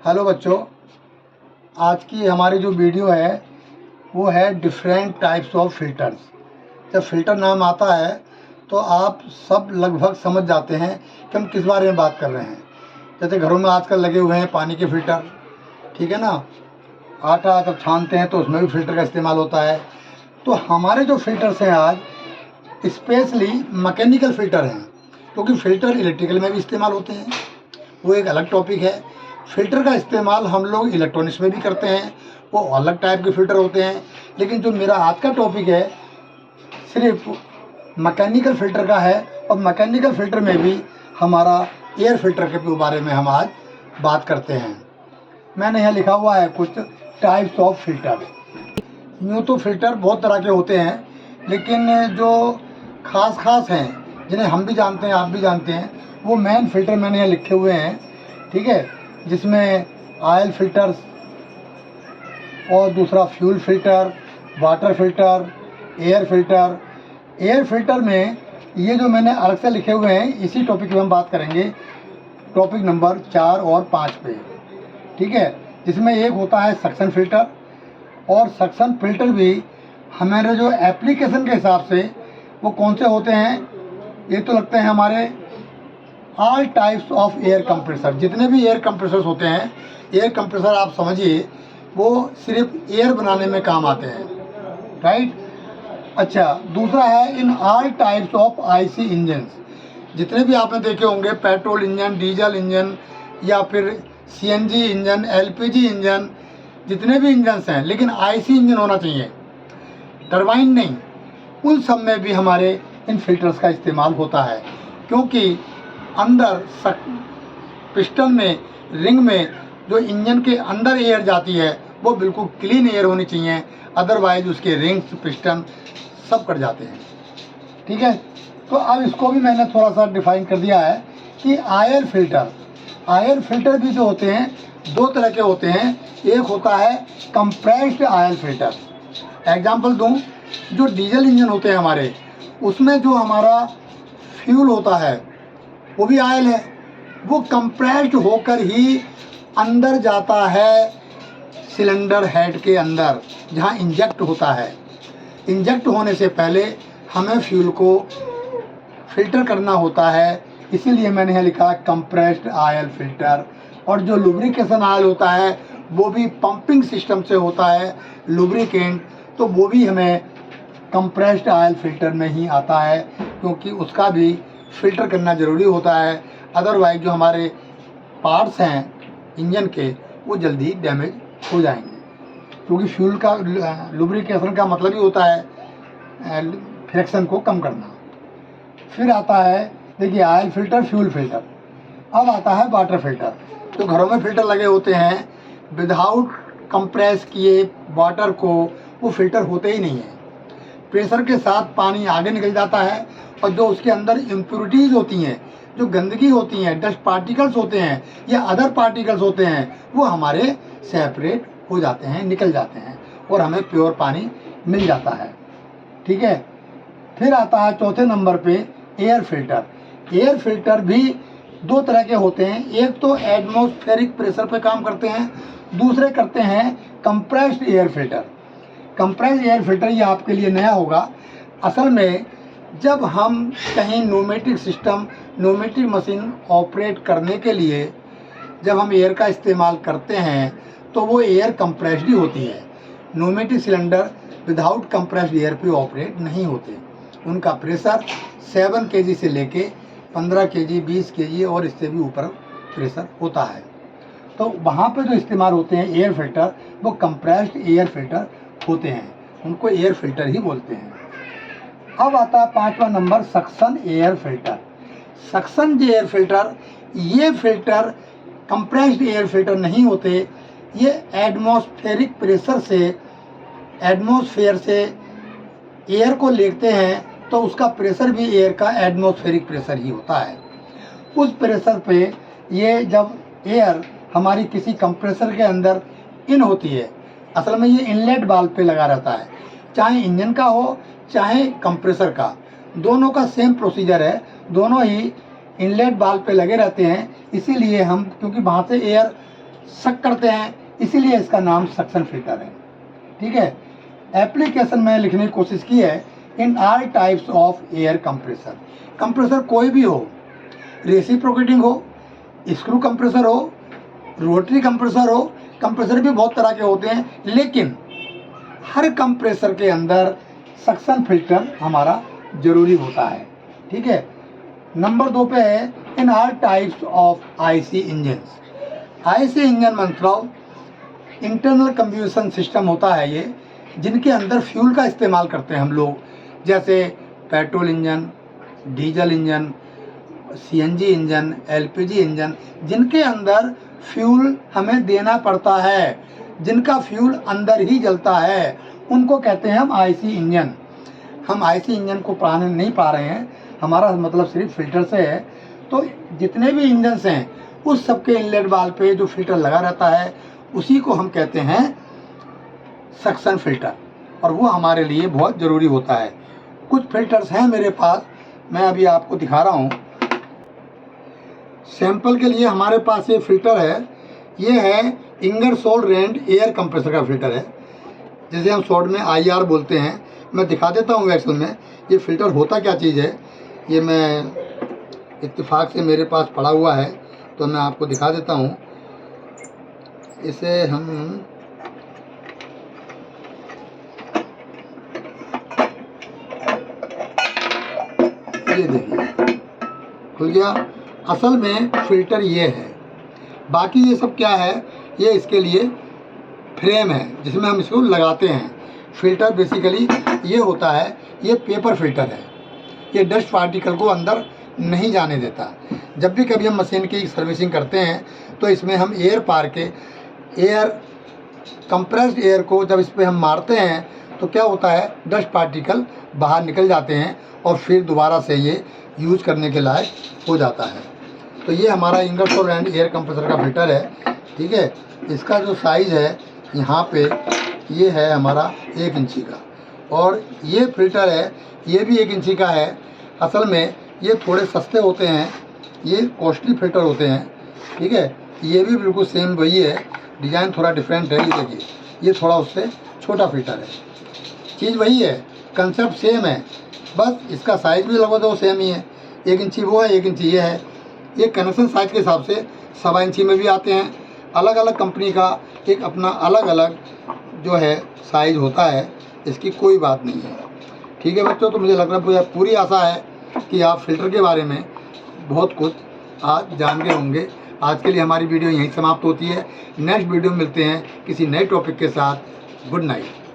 Hello बच्चों, आज की हमारी जो वीडियो है वो है डिफरेंट टाइप्स ऑफ फ़िल्टर्स। जब फ़िल्टर नाम आता है तो आप सब लगभग समझ जाते हैं कि हम किस बारे में बात कर रहे हैं। जैसे घरों में आजकल लगे हुए हैं पानी के फ़िल्टर, ठीक है ना। आटा जब छानते हैं तो उसमें भी फ़िल्टर का इस्तेमाल होता है। तो हमारे जो फ़िल्टर्स हैं आज स्पेशली मैकेनिकल फ़िल्टर हैं, क्योंकि फ़िल्टर इलेक्ट्रिकल में भी इस्तेमाल होते हैं, वो एक अलग टॉपिक है। फ़िल्टर का इस्तेमाल हम लोग इलेक्ट्रॉनिक्स में भी करते हैं, वो अलग टाइप के फ़िल्टर होते हैं। लेकिन जो मेरा आज का टॉपिक है सिर्फ मैकेनिकल फ़िल्टर का है, और मैकेनिकल फ़िल्टर में भी हमारा एयर फ़िल्टर के बारे में हम आज बात करते हैं। मैंने यहाँ लिखा हुआ है कुछ टाइप्स ऑफ फ़िल्टर। यूँ तो फ़िल्टर बहुत तरह के होते हैं, लेकिन जो ख़ास हैं जिन्हें हम भी जानते हैं, आप भी जानते हैं, वो मेन फ़िल्टर मैंने यहाँ लिखे हुए हैं, ठीक है। जिसमें ऑयल फ़िल्टर्स और दूसरा fuel filter, water filter, air filter. Air filter में ये जो मैंने अलग से लिखे हुए हैं, इसी टॉपिक पे हम बात करेंगे, टॉपिक नंबर 4 और 5 पे, ठीक है। जिसमें एक होता है सक्शन फ़िल्टर, और सक्शन फ़िल्टर भी हमारे जो एप्लीकेशन के हिसाब से वो कौन से होते हैं, ये तो लगते हैं हमारे all types of air compressor. जितने भी एयर कंप्रेसर्स होते हैं, एयर कंप्रेसर आप समझिए वो सिर्फ एयर बनाने में काम आते हैं, राइट। अच्छा, दूसरा है in all types of IC engines. जितने भी आपने देखे होंगे पेट्रोल इंजन, डीजल इंजन, या फिर सीएनजी इंजन, एलपीजी इंजन, जितने भी इंजन्स हैं, लेकिन आईसी इंजन होना चाहिए, टरबाइन नहीं। उन सब में भी हमारे इन फिल्टर्स का इस्तेमाल होता है, क्योंकि अंदर पिस्टन में, रिंग में जो इंजन के अंदर एयर जाती है वो बिल्कुल क्लीन एयर होनी चाहिए, अदरवाइज उसके रिंग्स, पिस्टन सब कट जाते हैं, ठीक है। तो अब इसको भी मैंने थोड़ा सा डिफाइन कर दिया है कि आयर फिल्टर भी जो होते हैं दो तरह के होते हैं। एक होता है कंप्रेस्ड आयल फिल्टर। एग्जाम्पल दूं, जो डीजल इंजन होते हैं हमारे, उसमें जो हमारा फ्यूल होता है वो भी आयल है, वो कंप्रेस्ड होकर ही अंदर जाता है सिलेंडर हेड के अंदर, जहाँ इंजेक्ट होता है। इंजेक्ट होने से पहले हमें फ्यूल को फिल्टर करना होता है, इसीलिए मैंने यहाँ लिखा कंप्रेस्ड आयल फिल्टर। और जो लुब्रिकेशन आयल होता है वो भी पंपिंग सिस्टम से होता है, लुब्रिकेंट, तो वो भी हमें कंप्रेस्ड आयल फिल्टर में ही आता है, क्योंकि उसका भी फिल्टर करना ज़रूरी होता है। अदरवाइज जो हमारे पार्ट्स हैं इंजन के वो जल्दी डैमेज हो जाएंगे, क्योंकि फ्यूल का लुब्रिकेशन का मतलब ही होता है फ्रिक्शन को कम करना। फिर आता है, देखिए, आयल फिल्टर, फ्यूल फिल्टर। अब आता है वाटर फिल्टर। जो घरों में फिल्टर लगे होते हैं, विदाउट कंप्रेस किए वाटर को वो फिल्टर होते ही नहीं है। प्रेशर के साथ पानी आगे निकल जाता है, और जो उसके अंदर इम्प्योरिटीज़ होती हैं, जो गंदगी होती हैं, डस्ट पार्टिकल्स होते हैं या अदर पार्टिकल्स होते हैं, वो हमारे सेपरेट हो जाते हैं, निकल जाते हैं, और हमें प्योर पानी मिल जाता है, ठीक है। फिर आता है चौथे नंबर पे एयर फिल्टर। एयर फिल्टर भी दो तरह के होते हैं। एक तो एटमॉस्फेरिक प्रेशर पे काम करते हैं, दूसरे करते हैं compressed air filter. Compressed air filter ये आपके लिए नया होगा। असल में जब हम कहीं pneumatic system, pneumatic machine operate करने के लिए जब हम एयर का इस्तेमाल करते हैं तो वो एयर कंप्रेस्ड ही होती है। Pneumatic cylinder without compressed air पे ऑपरेट नहीं होते। उनका प्रेशर 7 kg से लेके 15 kg, 20 kg और इससे भी ऊपर प्रेशर होता है। तो वहाँ पे जो इस्तेमाल होते हैं एयर फिल्टर, वो कंप्रेस्ड एयर फिल्टर होते हैं, उनको एयर फिल्टर ही बोलते हैं। अब आता है 5वां number, suction air filter. Suction air filter, ये फिल्टर कंप्रेस्ड एयर फिल्टर नहीं होते। ये एटमॉस्फेरिक प्रेशर से, एटमॉस्फेयर से एयर को लेते हैं, तो उसका प्रेशर भी एयर का एटमॉस्फेरिक प्रेशर ही होता है। उस प्रेशर पे ये जब एयर हमारी किसी कंप्रेसर के अंदर इन होती है, असल में ये इनलेट वाल्व पे लगा रहता है, चाहे इंजन का हो चाहे कंप्रेसर का, दोनों का सेम प्रोसीजर है, दोनों ही इनलेट वाल्व पे लगे रहते हैं। इसीलिए हम, क्योंकि वहाँ से एयर सक करते हैं, इसीलिए इसका नाम सक्शन फिल्टर है। ठीक है। एप्लीकेशन में लिखने की कोशिश की है, in all types of air compressor. Compressor कोई भी हो, रेसिप्रोकेटिंग हो, स्क्रू कंप्रेसर हो, रोटरी कंप्रेसर हो, कंप्रेसर भी बहुत तरह के होते हैं, लेकिन हर कंप्रेसर के अंदर सक्शन फिल्टर हमारा जरूरी होता है। ठीक है। नंबर 2 पे है, in all types of IC engines. IC engine मतलब इंटरनल कंबशन सिस्टम होता है ये, जिनके अंदर फ्यूल का इस्तेमाल करते हैं हम लोग, जैसे petrol engine, diesel engine, CNG engine, LPG engine, जिनके अंदर फ्यूल हमें देना पड़ता है, जिनका फ्यूल अंदर ही जलता है, उनको कहते हैं हम आईसी इंजन। हम आईसी इंजन को पढ़ाने नहीं पा रहे हैं, हमारा मतलब सिर्फ फिल्टर से है। तो जितने भी इंजन्स हैं उस सबके इनलेट वाल्व पे जो फिल्टर लगा रहता है उसी को हम कहते हैं सक्शन फिल्टर, और वो हमारे लिए बहुत ज़रूरी होता है। कुछ फिल्टर्स हैं मेरे पास, मैं अभी आपको दिखा रहा हूँ। सैंपल के लिए हमारे पास ये फिल्टर है, ये है इंगरसोल रैंड एयर कंप्रेसर का फिल्टर है, जिसे हम शॉर्ट में IR बोलते हैं। मैं दिखा देता हूँ एक्चुअल में ये फ़िल्टर होता क्या चीज़ है। ये मैं इत्तेफाक से मेरे पास पड़ा हुआ है तो मैं आपको दिखा देता हूँ। इसे हम ये देखिए खुल गया। असल में फ़िल्टर ये है, बाकी ये सब क्या है, ये इसके लिए फ्रेम है जिसमें हम इसको लगाते हैं। फ़िल्टर बेसिकली ये होता है, ये पेपर फिल्टर है, ये डस्ट पार्टिकल को अंदर नहीं जाने देता। जब भी कभी हम मशीन की सर्विसिंग करते हैं तो इसमें हम एयर पार के एयर कंप्रेस्ड एयर को जब इस पर हम मारते हैं तो क्या होता है, डस्ट पार्टिकल बाहर निकल जाते हैं और फिर दोबारा से ये यूज करने के लायक हो जाता है। तो ये हमारा इंगरसोल रैंड एयर कंप्रेसर का फिल्टर है। ठीक है। इसका जो साइज़ है यहाँ पे ये है हमारा 1 इंची का, और ये फिल्टर है ये भी 1 इंची का है। असल में ये थोड़े सस्ते होते हैं, ये कॉस्टली फिल्टर होते हैं। ठीक है। ये भी बिल्कुल सेम वही है, डिज़ाइन थोड़ा डिफरेंट है। ये देखिए ये थोड़ा उससे छोटा फिल्टर है, चीज़ वही है, कंसेप्ट सेम है, बस इसका साइज़ भी लगभग वो सेम ही है। 1 इंची वो है, 1 इंची ये है। ये कनेक्शन साइज़ के हिसाब से 1.25 इंची में भी आते हैं। अलग अलग कंपनी का एक अपना अलग अलग जो है साइज़ होता है, इसकी कोई बात नहीं है। ठीक है बच्चों, तो मुझे लग रहा है पूरी आशा है कि आप फ़िल्टर के बारे में बहुत कुछ आज जान गए होंगे। आज के लिए हमारी वीडियो यहीं समाप्त होती है। नेक्स्ट वीडियो में मिलते हैं किसी नए टॉपिक के साथ। Good night.